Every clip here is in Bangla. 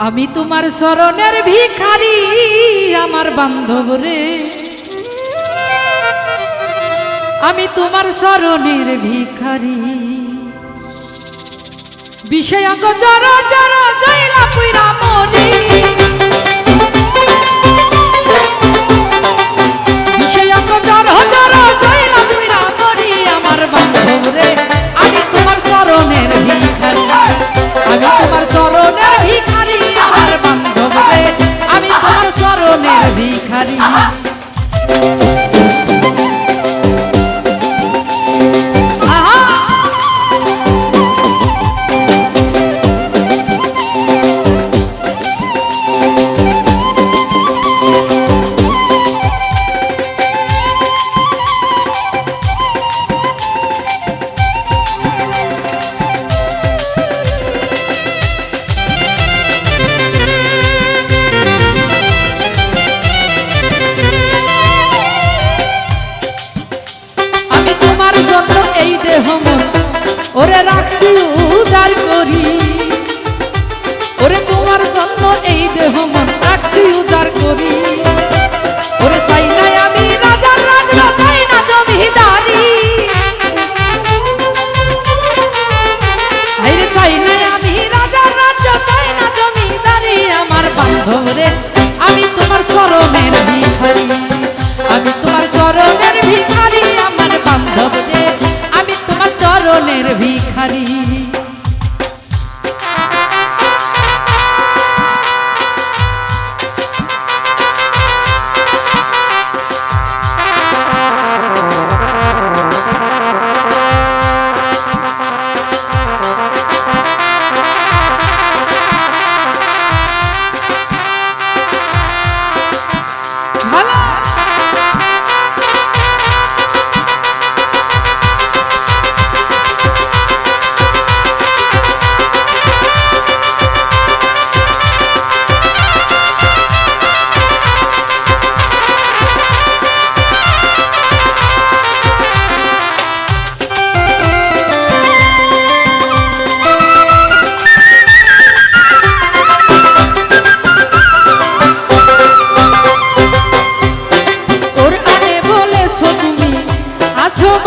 আমি তোমার চরণের ভিখারি আমার বান্ধব রে, আমি তোমার চরণের ভিখারি। বিষয়াঙ্গ জর জর জয়লা পুইরা মরি, বিষয়াঙ্গ জর জর জয়লা পুইরা মরি আমার বান্ধব রে, আমি তোমার চরণের ভিখারি, আমি তোমার চরণের ভিখারি আমার বান্ধব রে, আমি তোমার চরণের ভিখারি। এই দেহ মন ওরে রাখছি উজাড় করি, ওরে তোমার জন্য এই দেহ মন রাখছি উজাড় করি, ওরে চাই নাই আমি রাজার রাজা, চাই না জমিদারি, আরে চাই নাই আমি রাজার রাজা, চাই না জমিদারি আমার বান্ধব রে, আমি তোমার চরণের ভিখারি, আমি তোমার চরণের ভিখারি আমার বান্ধব রে, আমি তোমার চরণের ভিখারি।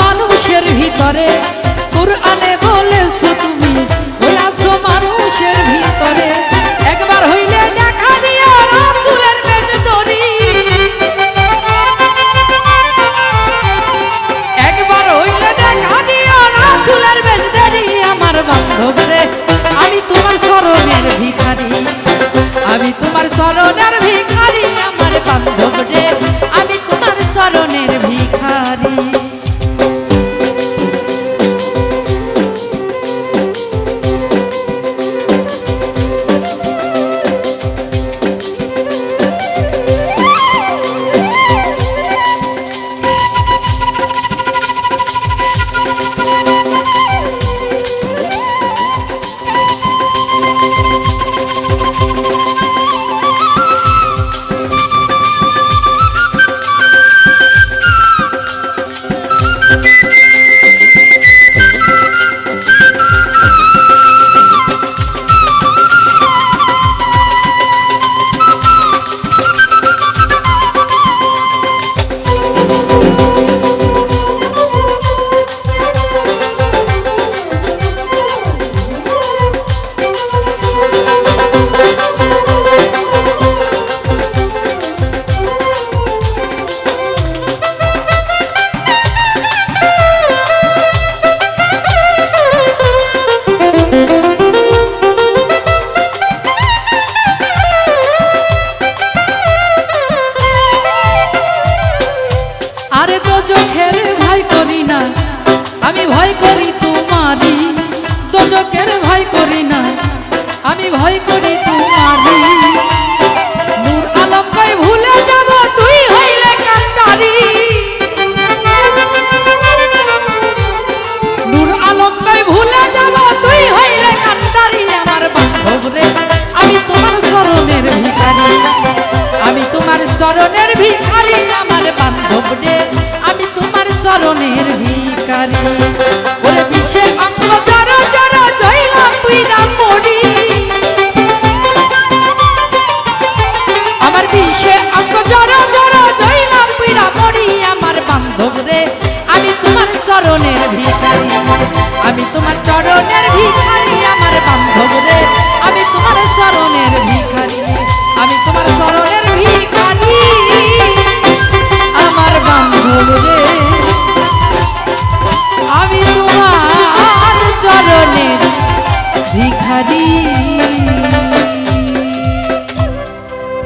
মানুষের ভিতরে কুরআনে বলেছো তুমি, ওই আছো মানুষের ভিতরে, একবার হইলে দেখা দিও রাসূলের মেজদরি, একবার হইলে দেখা দিও রাসূলের মেজদরি আমার বান্ধব রে, আমি তোমার চরণের ভিখারি, আমি তোমার চরণের ভিখারি আমার বান্ধব রে, আমি তোমার চরণের ভিখারি। আরে তো চোখের ভয় করি না, আমি ভয় করি তোমারি, তো চোখের ভয় করি না, আমি ভয় করি তোমারি, নূর আলম ভাই ভুলে যাব তুই হইলে কান্ডারি, নূর আলম ভাই ভুলে যাব তুই হইলে কান্ডারি আমার বান্ধব রে, আমি তোমার চরণের ভিখারি, আমি তোমার চরণের ভিখারি আমার বান্ধব রে, আমি তোমার চরণের ভিখারি। ওরে বিষে অঙ্গ জড় জড় জয়লা পুইরা মরি, রে আমি তোমার চরণের ভিখারি।